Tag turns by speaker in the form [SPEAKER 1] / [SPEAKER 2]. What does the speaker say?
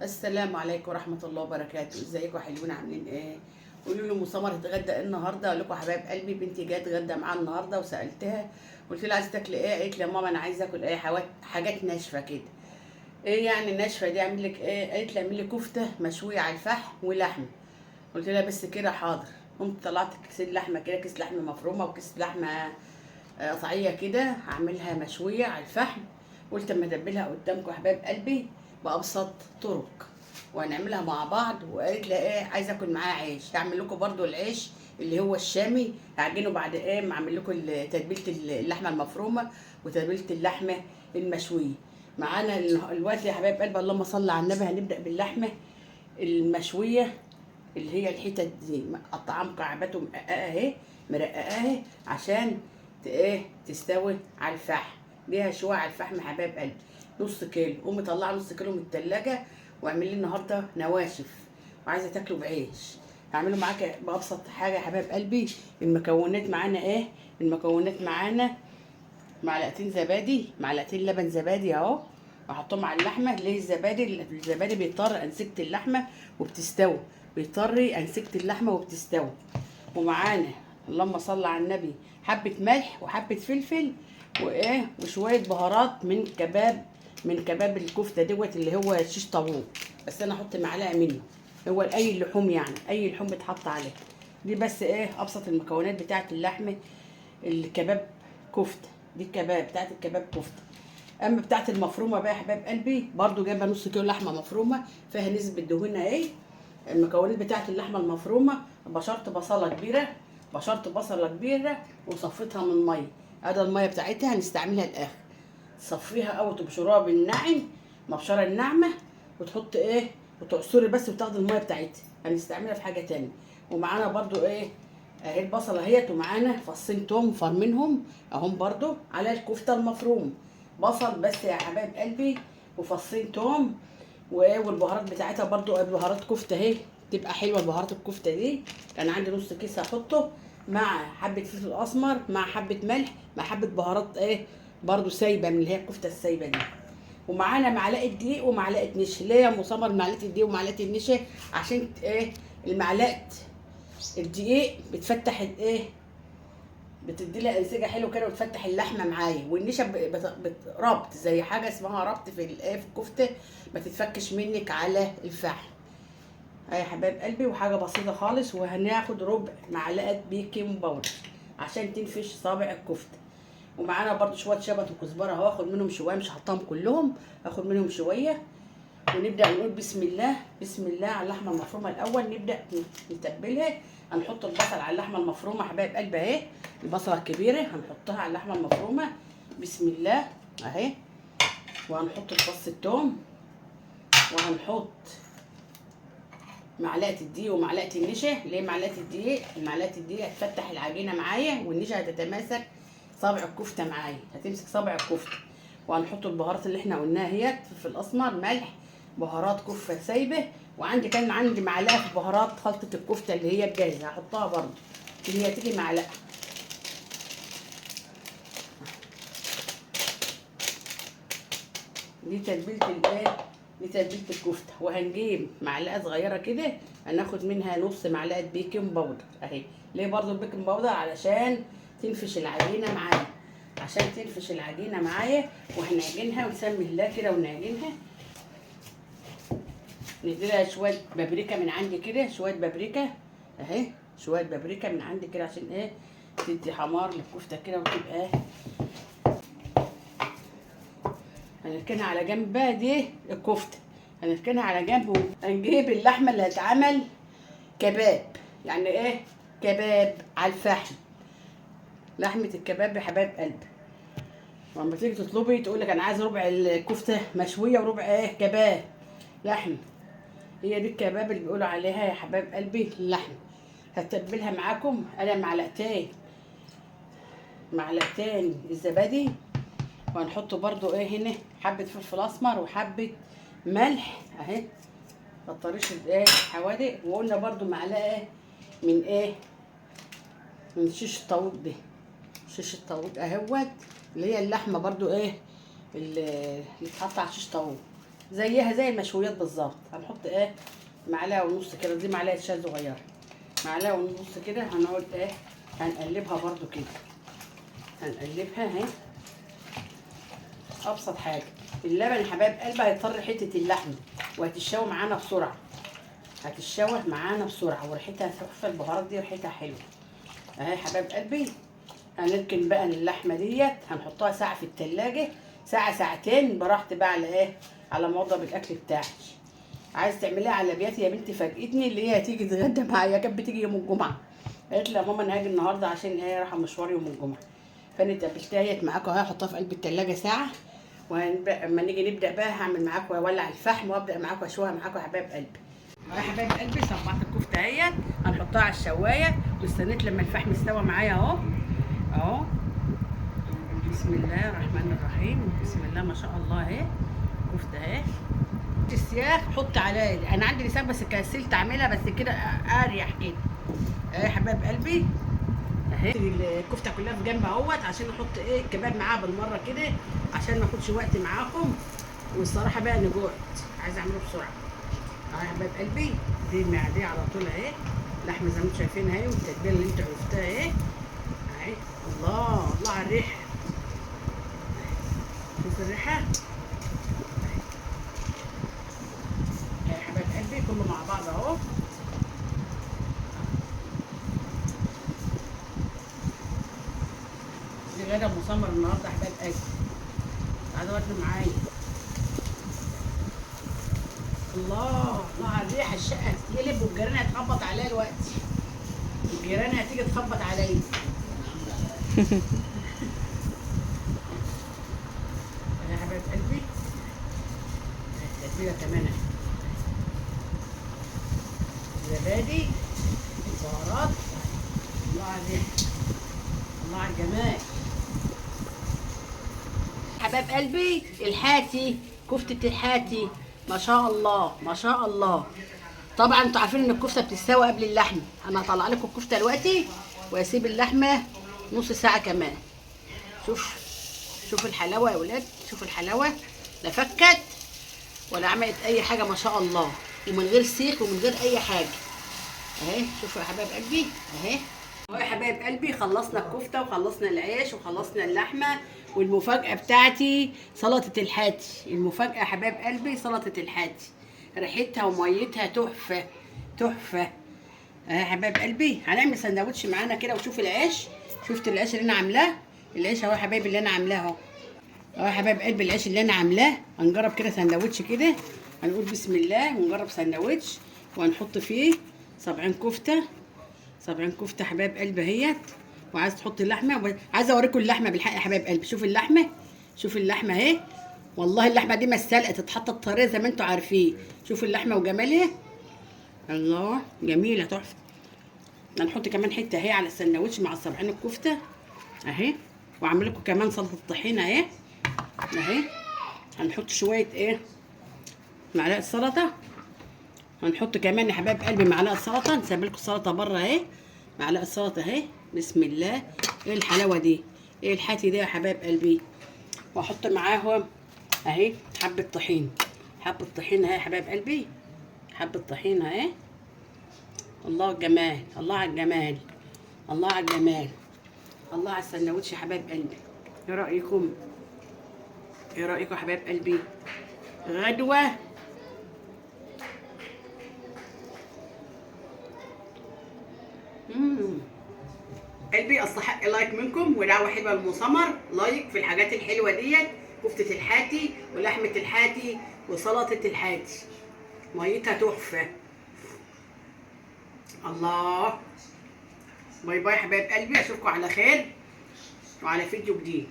[SPEAKER 1] السلام عليكم ورحمة الله وبركاته. ازيكم حلوين عاملين ايه؟ قولوا لي سمر هتتغدى ايه النهارده؟ اقول لكم حبايب قلبي، بنتي جت تتغدى معاها النهارده وسالتها قلت لها عايزه تاكلي ايه؟ قالت لي يا ماما انا عايزه اكل ايه حاجات ناشفه كده. ايه يعني الناشفه دي؟ اعمل لك ايه؟ قالت لي اعمل لي كفته مشويه على الفحم ولحمه. قلت لها بس كده حاضر. قمت طلعت كيسين لحمه كده، كيس لحمه مفرومه وكيس لحمه قطعيه كده، هعملها مشويه على الفحم. قلت اما ادبلها قدامكم يا حبايب قلبي بابسط طرق وهنعملها مع بعض. وقالت لي ايه عايزه اكل معاها عيش، هعمل لكم برضو العيش اللي هو الشامي، هعجنه بعد ايه ما اعمل لكم تتبيله اللحمه المفرومه وتتبيله اللحمه المشويه. معانا الوقت يا حبايب قلبي اللهم صل على النبي، هنبدا باللحمه المشويه اللي هي الحتت دي مقطعاها مكعبات ومرققه اهي، مرققه اهي عشان ايه تستوي على الفحم. ليها شويه على الفحم يا حبايب قلبي، نص كيلو. قومي مطلعه نص كيلو من التلاجة واعملي لي النهارده نواشف وعايزه تاكله بعيش. هعمله معاك بابسط حاجه يا حبايب قلبي. المكونات معانا ايه؟ المكونات معانا معلقتين زبادي، معلقتين لبن زبادي اهو، واحطهم على اللحمه. ليه الزبادي؟ الزبادي بيطر انسجه اللحمه وبتستوي، بيطري انسجه اللحمه وبتستوي. ومعانا اللهم صل على النبي حبه ملح وحبه فلفل وايه وشويه بهارات من كباب الكفته دوت اللي هو شيش طاووق. بس انا احط معلقه منه، هو اي اللحوم يعني اي لحوم بتحط عليه. دي بس ايه ابسط المكونات بتاعه اللحمه الكباب كفته. دي الكباب بتاعت الكباب كفته. اما بتاعت المفرومه بقى يا حباب قلبي برضو جايبه نص كيلو لحمه مفرومه فيها نسبه دهون اهي. المكونات بتاعت اللحمه المفرومه بشرت بصله كبيره وصفيتها من الميه. ادي الميه بتاعتها هنستعملها الاخر. تصفيها او تبشروها بالناعم، مبشره الناعمه، وتحط ايه وتعصري بس وتاخدي الميه بتاعتها. هنستعملها في حاجه تانية. ومعانا برضو ايه اهي البصله اهيت، ومعانا فصين توم فرمينهم اهم برضو على الكفته المفروم. بصل بس يا حبايب قلبي وفصين توم والبهارات بتاعتها برضو بهارات كفته اهي، تبقى حلوه البهارات الكفته دي. كان عندي نص كيس هحطه مع حبه فلفل اسمر مع حبه ملح مع حبه بهارات ايه برضو سايبه من اللي هي الكفته السايبه دي. ومعانا معلقه دقيق ومعلقه نشا. ليه يا مصمر معلقه الدقيق ومعلقه النشا؟ عشان ايه المعلقه الدقيق بتفتح الايه، بتدي لها انسجه حلو كده وتفتح اللحمه معايا. والنشا ربط زي حاجه اسمها ربط في الايه في الكفته، ما تتفكش منك على الفحم. يا حبايب قلبي وحاجه بسيطه خالص. وهناخد ربع معلقه بيكنج باودر عشان تنفش صابع الكفته. ومعانا برضو شويه شبت وكزبره اهو، هاخد منهم شويه مش هحطهم كلهم، هاخد منهم شويه. ونبدا نقول بسم الله بسم الله على اللحمه المفرومه. الاول نبدا نتبلها. هنحط البصل على اللحمه المفرومه حبايب قلبي اهي، البصله الكبيره هنحطها على اللحمه المفرومه بسم الله اهي. وهنحط فص الثوم، وهنحط معلقه الدقيق ومعلقه النشا. ليه معلقه الدقيق؟ معلقه الدقيق هتفتح العجينه معايا، والنشا هتتماسك صابع الكفته معايا، هتمسك صابع الكفته. وهنحط البهارات اللي احنا قلناها اهيت، فلفل الاسمر ملح بهارات كفته سايبه. كان عندي معلقه في بهارات خلطه الكفته اللي هي الجاهزه هحطها برضه اللي هي تيجي معلقه. دي تتبيله الايه، دي تتبيله الكفته. وهنجيب معلقه صغيره كده هناخد منها نص معلقه بيكنج باودر اهي. ليه برضه البيكنج باودر؟ علشان تنفش العجينه معايا، عشان تنفش العجينه معايا. وهنعجنها ونسمي الله كده ونعجنها. نديلها شويه بابريكا من عندي كده، شويه بابريكا اهي، شويه بابريكا من عندي كده عشان ايه تدي حمار للكفته كده وتبقى. هنركنها على جنب بقى دي الكفته، هنركنها على جنب. وهنجيب اللحمه اللي هتعمل كباب. يعني ايه كباب على الفحم؟ لحمه الكباب يا حبايب قلبي. لما تيجي تطلبي تقول لك انا عايز ربع الكفته مشويه وربع ايه كباب لحم. هي دي الكباب اللي بيقولوا عليها يا حبايب قلبي اللحم. هتتبلها معاكم انا معلقتين الزبادي. وهنحط برضو ايه هنا حبه فلفل اسمر وحبه ملح اهي، الطريش الايه حوادق. وقلنا برضو معلقه من ايه من شيش الطاووق دي، شيش الطاووق اهوت اللي هي اللحمه برضو ايه اللي بتتحط على شيش طاووق. زيها زي المشويات بالظبط. هنحط ايه معلقه ونص كده، دي معلقه شاي صغيره، معلقه ونص كده. هنقعد ايه هنقلبها برضو كده، هنقلبها اهي. ابسط حاجه اللبن يا حبايب قلبي هيضطر حته اللحمه وهتتشوى معانا بسرعه، هتتشوى معانا بسرعه وريحتها تحفه. البهارات دي ريحتها حلوه اهي يا حبايب قلبي. هنركن بقى اللحمه ديت، هنحطها ساعه في التلاجة، ساعه ساعتين براحتي بقى على ايه، على ما اوضب الاكل بتاعي. عايز تعمليها على بياتي يا بنتي فاجئتني، اللي هي هتيجي تتغدى معايا، كانت بتيجي يوم الجمعه، قالت لي يا ماما انا هاجي النهارده عشان ايه رايحه مشوار يوم الجمعه. فانا تبلتها اهيت معاكم اهي، هحطها في قلب التلاجة ساعه. اما نيجي نبدا بقى هعمل معاكم اولع الفحم وابدا معاكم اشويها معاكم يا حبايب قلبي. يا حبايب قلبي صبعت الكفته اهيت، هنحطها على الشوايه واستنيت لما الفحم استوى معايا اهو اهو. بسم الله الرحمن الرحيم، بسم الله ما شاء الله اهي كفته اهي. السياخ حط عليها، انا عندي لسان بس كسلت اعملها، بس كده اريح كده اهي يا حبايب قلبي اهي. الكفته كلها في جنب اهوت عشان احط ايه الكباب معاها بالمره كده عشان ما اخدش وقت معاكم. والصراحه بقى انا جوعت عايزه اعمله بسرعه اهي يا حبايب قلبي. دي المعديه على طول اهي، لحمه زي ما انتم شايفينها اهي، والتتبيله اللي انتوا عرفتها اهي اهي. الله الله على الريحه، شوف الريحه اهي يا حبايب قلبي كله مع بعض اهو. دي غدا مسمر النهارده يا حبايب قلبي، تعالوا ودوا معايا. الله الله على الريحه، الشقه هتتقلب والجيران هتخبط عليا دلوقتي، الجيران هتيجي تخبط عليا. يا حبايب قلبي التتبيله كمان اهي، زبادي، البهارات، الله على الريحه، الله على الجمال. حبايب قلبي الحاتي، كفته الحاتي ما شاء الله ما شاء الله. طبعا انتوا عارفين ان الكفته بتستوي قبل اللحمه. انا هطلع لكم الكفته دلوقتي واسيب اللحمه نص ساعه كمان. شوف الحلاوه يا ولاد، شوف الحلاوه، لا فكت ولا عملت اي حاجه ما شاء الله، ومن غير سيخ ومن غير اي حاجه اهي. شوفوا يا حبايب قلبي اهي اهو يا حبايب قلبي. خلصنا الكفته وخلصنا العيش وخلصنا اللحمه، والمفاجاه بتاعتي سلطه الحاتي. المفاجاه يا حبايب قلبي سلطه الحاتي، ريحتها وميتها تحفه تحفه اهي يا حبايب قلبي. هنعمل سندوتش معانا كده. وشوف العيش، شفت العيش اللي انا عاملاه، العيش اهو يا حبايبي اللي انا عاملاه اهو اهو يا حبايب قلبي، العيش اللي انا عاملاه. هنجرب كده سندوتش كده، هنقول بسم الله ونجرب سندوتش، وهنحط فيه صبعين كفته، صبعين كفته حبايب قلبي اهيت. وعايز تحط اللحمه، عايزه اوريكم اللحمه بالحق يا حبايب قلبي. شوف اللحمه، شوف اللحمه اهي، والله اللحمه دي مسلقه تتحط الطريه زي ما انتم عارفين. شوف اللحمه وجمالها، الله جميله تحفه. هنحط كمان حته اهي على السندوتش مع الصبعين الكفته اهي. واعمل لكم كمان سلطه الطحينه اهي اهي. هنحط شويه ايه معلقه سلطه، هنحط كمان يا حبايب قلبي معلقه سلطه. نسيب لكم السلطه بره اهي، معلقه سلطه اهي. بسم الله، ايه الحلاوه دي، ايه الحاتي ده يا حبايب قلبي. واحط معاهم اهي حبه طحين، حبه طحين اهي يا حبايب قلبي، حبه طحين اهي. الله الجمال، الله على الجمال، الله على الجمال، الله على السندوتش يا حبايب قلبي. ايه رايكم، ايه رايكم يا حبايب قلبي؟ غدوه قلبي استحق لايك منكم ودعوه حلوه للمسمر. لايك في الحاجات الحلوه ديت، كفته الحاتي ولحمه الحاتي وسلطه الحاتي، ميتها تحفه. الله، باي باي حبايب قلبي، اشوفكم على خير وعلى فيديو جديد.